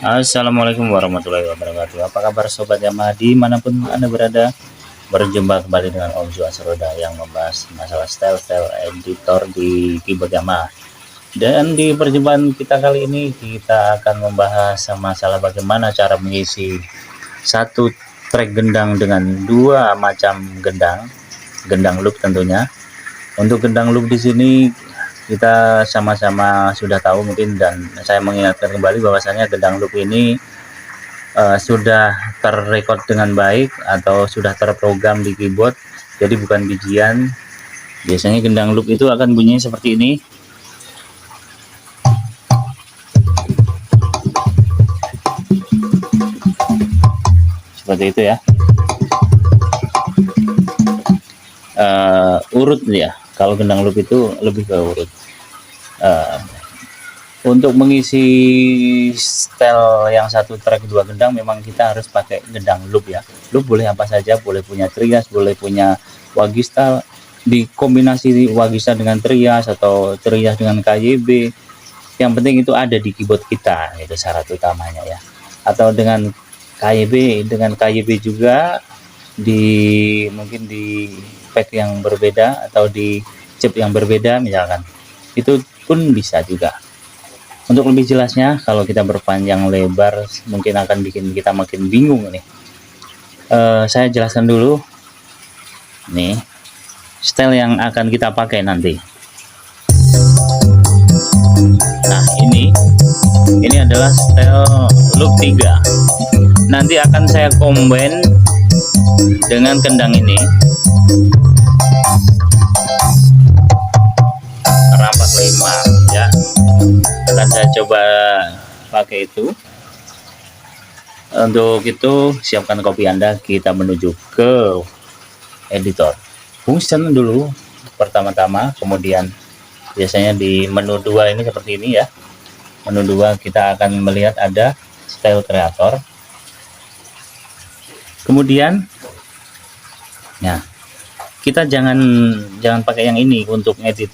Assalamualaikum warahmatullahi wabarakatuh. Apa kabar sobat Yamaha dimanapun Anda berada? Berjumpa kembali dengan Om Suasroda yang membahas masalah style-style editor di keyboard Yamaha. Dan di perjumpaan kita kali ini kita akan membahas masalah bagaimana cara mengisi satu track gendang dengan dua macam gendang loop tentunya. Untuk gendang loop di sini kita sama-sama sudah tahu mungkin, dan saya mengingatkan kembali bahwasanya gendang loop ini sudah terrekod dengan baik atau sudah terprogram di keyboard, jadi bukan bijian. Biasanya gendang loop itu akan bunyinya seperti ini. Seperti itu ya. Urut ya, kalau gendang loop itu lebih ke urut. Untuk mengisi style yang satu track dua gendang memang kita harus pakai gendang loop ya. Loop boleh apa saja, boleh punya trias, boleh punya Wagistal, dikombinasi Wagistal dengan trias atau trias dengan KYB. Yang penting itu ada di keyboard kita, itu syarat utamanya ya. Atau dengan KYB juga mungkin di pack yang berbeda atau di chip yang berbeda misalkan, itu pun bisa juga. Untuk lebih jelasnya, kalau kita berpanjang lebar mungkin akan bikin kita makin bingung nih. Saya jelaskan dulu nih style yang akan kita pakai nanti. Nah, ini adalah style loop 3. Nanti akan saya combine dengan kendang ini, rampak 5 ya. Akan saya coba pakai itu. Untuk itu siapkan kopi Anda, kita menuju ke editor. Fungsi dulu pertama-tama, kemudian biasanya di menu 2 ini seperti ini ya. Menu 2 kita akan melihat ada style creator. Kemudian ya, kita jangan pakai yang ini untuk edit.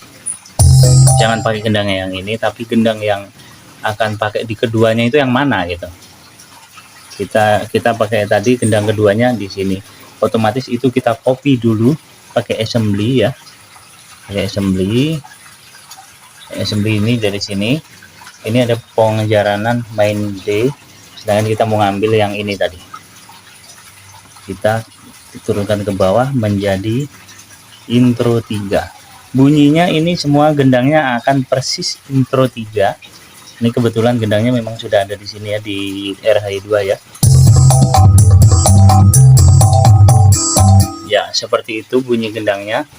Jangan pakai gendang yang ini, tapi gendang yang akan pakai di keduanya itu yang mana gitu. Kita pakai tadi gendang keduanya di sini. Otomatis itu kita copy dulu pakai assembly ya. Pakai assembly ini dari sini. Ini ada penjaranan main D, sedangkan kita mau ngambil yang ini tadi. Kita turunkan ke bawah menjadi intro 3. Bunyinya ini semua gendangnya akan persis intro 3. Ini kebetulan gendangnya memang sudah ada di sini ya, di RH2 ya. Ya, seperti itu bunyi gendangnya.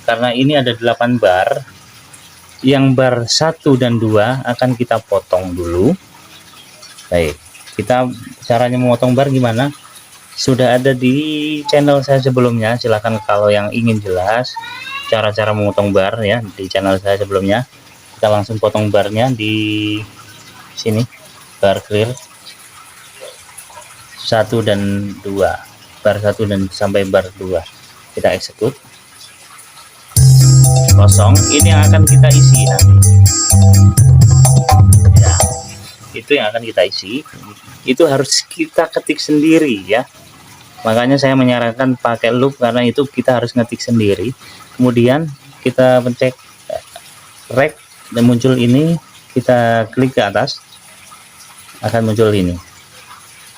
Karena ini ada 8 bar. Yang bar 1 dan 2 akan kita potong dulu. Baik, kita caranya memotong bar gimana? Sudah ada di channel saya sebelumnya. Silahkan kalau yang ingin jelas cara-cara memotong bar ya, di channel saya sebelumnya. Kita langsung potong barnya di sini, bar clear 1 dan 2, bar 1 dan sampai bar 2 kita execute kosong. Ini yang akan kita isi nanti ya, itu yang akan kita isi. Itu harus kita ketik sendiri ya, makanya saya menyarankan pakai loop, karena itu kita harus ngetik sendiri. Kemudian kita pencet rec dan muncul ini, kita klik ke atas akan muncul ini.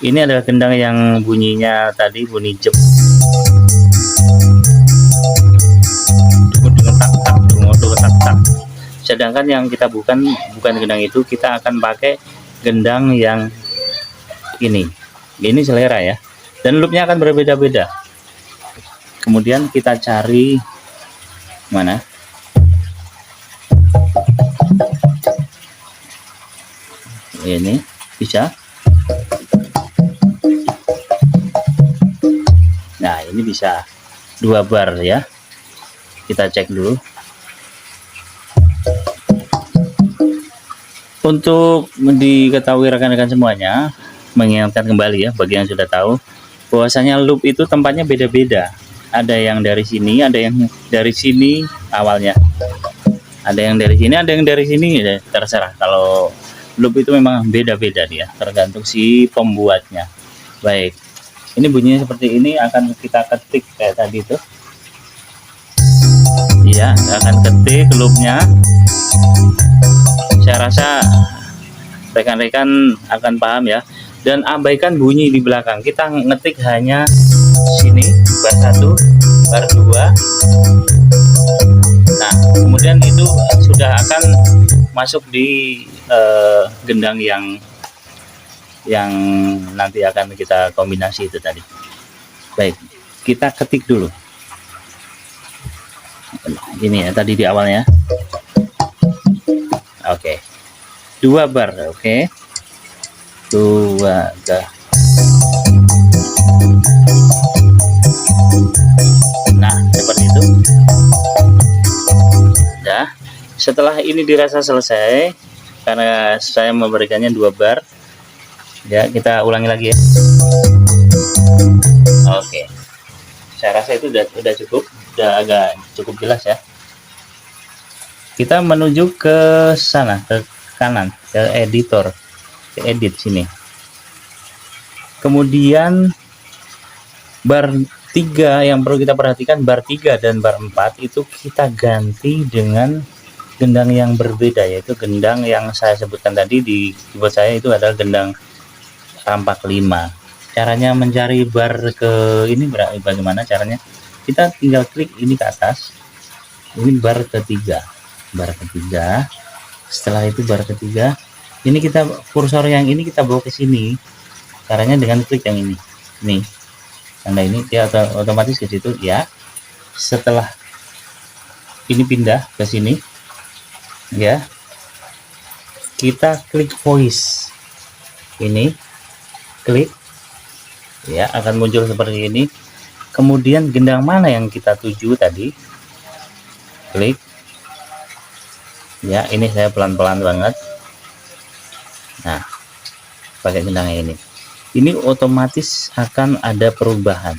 Ini adalah gendang yang bunyinya tadi bunyi jep, tak. Sedangkan yang kita bukan gendang itu, kita akan pakai gendang yang ini selera ya, dan loopnya akan berbeda-beda. Kemudian kita cari mana, ini bisa. Nah, ini bisa 2 bar ya, kita cek dulu. Untuk diketahui rekan-rekan semuanya, mengingatkan kembali ya bagi yang sudah tahu bahwasanya loop itu tempatnya beda-beda. Ada yang dari sini, ada yang dari sini awalnya, ada yang dari sini, ada yang dari sini, terserah. Kalau loop itu memang beda-beda dia, tergantung si pembuatnya. Baik, ini bunyinya seperti ini, akan kita ketik kayak tadi tuh. Iya, akan ketik loopnya. Saya rasa rekan-rekan akan paham ya. Dan abaikan bunyi di belakang, kita ngetik hanya sini bar 1, bar 2. Nah, kemudian itu sudah akan masuk di gendang yang nanti akan kita kombinasi itu tadi. Baik, kita ketik dulu. Ini ya tadi di awalnya. Oke. 2 bar, oke. 2 bar. Nah, seperti itu. Udah. Setelah ini dirasa selesai, karena saya memberikannya 2 bar. Ya, kita ulangi lagi ya. Oke. Saya rasa itu udah cukup, udah agak cukup jelas ya. Kita menuju ke sana, ke kanan, ke editor, ke edit sini. Kemudian bar 3 yang perlu kita perhatikan, bar 3 dan bar 4 itu kita ganti dengan gendang yang berbeda, yaitu gendang yang saya sebutkan tadi di keyboard saya itu adalah gendang rampak 5. Caranya mencari bar ke ini bagaimana caranya? Kita tinggal klik ini ke atas. Ini bar ketiga. Bar ketiga. Setelah itu bar ketiga, ini kita kursor yang ini kita bawa ke sini. Caranya dengan klik yang ini. Nih. Tanda ini dia otomatis ke situ ya. Setelah ini pindah ke sini. Ya. Kita klik voice. Ini klik ya, akan muncul seperti ini. Kemudian gendang mana yang kita tuju tadi, klik ya. Ini saya pelan-pelan banget. Nah, pakai gendang ini otomatis akan ada perubahan.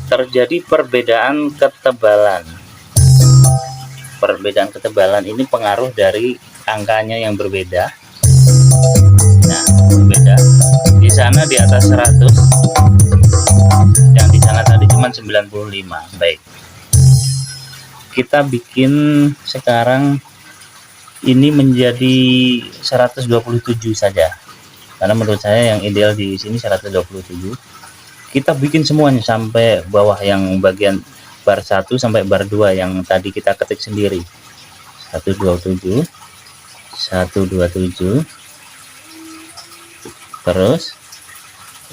Terjadi perbedaan ketebalan. Perbedaan ketebalan ini pengaruh dari angkanya yang berbeda. Nah, berbeda. Di sana di atas 100, yang di sana tadi cuma 95. Baik. Kita bikin sekarang ini menjadi 127 saja. Karena menurut saya yang ideal di sini 127. Kita bikin semuanya sampai bawah yang bagian bar 1 sampai bar 2 yang tadi kita ketik sendiri. 127 127. Terus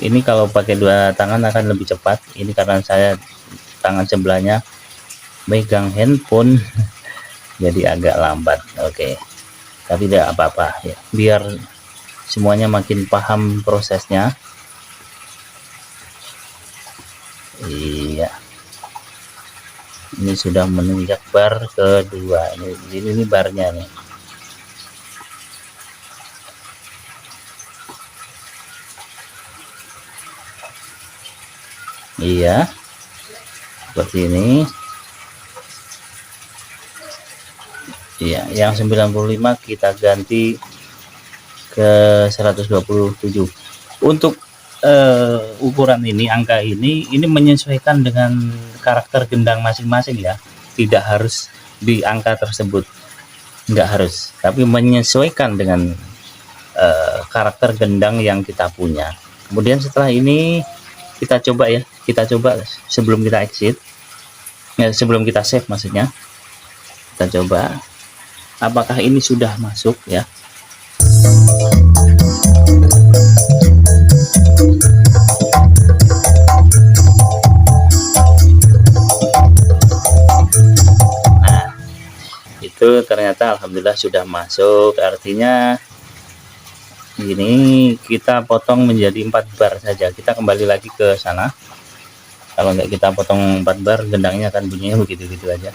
ini kalau pakai 2 tangan akan lebih cepat. Ini karena saya tangan sebelahnya megang handphone jadi agak lambat. Oke. Tapi tidak apa-apa ya, biar semuanya makin paham prosesnya. Iya, ini sudah menunjak bar kedua. Ini barnya nih. Iya, seperti ini. Iya, yang 95 kita ganti ke 127. Untuk ukuran ini, angka ini menyesuaikan dengan karakter gendang masing-masing ya. Tidak harus di angka tersebut, nggak harus, tapi menyesuaikan dengan karakter gendang yang kita punya. Kemudian setelah ini kita coba ya, sebelum kita exit ya, sebelum kita save maksudnya, kita coba apakah ini sudah masuk ya. Nah, itu ternyata alhamdulillah sudah masuk. Artinya ini kita potong menjadi 4 bar saja. Kita kembali lagi ke sana. Kalau nggak kita potong 4 bar, gendangnya akan bunyinya begitu-gitu aja.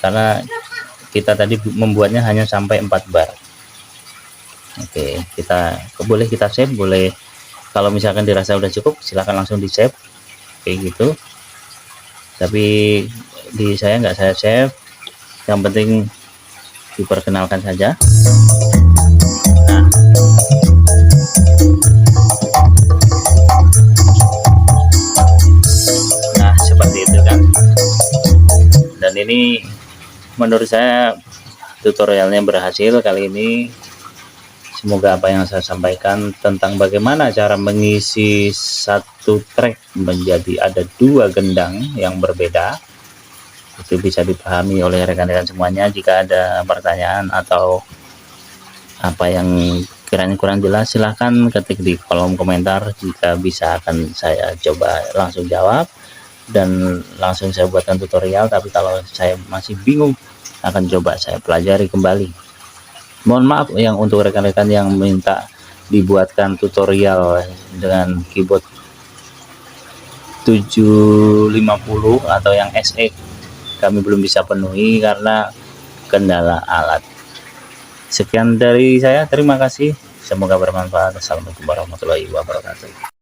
Karena kita tadi membuatnya hanya sampai 4 bar. Oke, boleh kita save, boleh kalau misalkan dirasa udah cukup silahkan langsung di save. kayak gitu. Tapi di saya nggak saya save, yang penting diperkenalkan saja. Nah seperti itu kan, dan ini menurut saya tutorialnya berhasil kali ini. Semoga apa yang saya sampaikan tentang bagaimana cara mengisi satu track menjadi ada 2 gendang yang berbeda itu bisa dipahami oleh rekan-rekan semuanya. Jika ada pertanyaan atau apa yang kiranya kurang jelas, silahkan ketik di kolom komentar. Jika bisa akan saya coba langsung jawab dan langsung saya buatkan tutorial. Tapi kalau saya masih bingung, akan coba saya pelajari kembali. Mohon maaf yang untuk rekan-rekan yang minta dibuatkan tutorial dengan keyboard 750 atau yang SE, kami belum bisa penuhi karena kendala alat. Sekian dari saya, terima kasih, semoga bermanfaat. Assalamualaikum warahmatullahi wabarakatuh.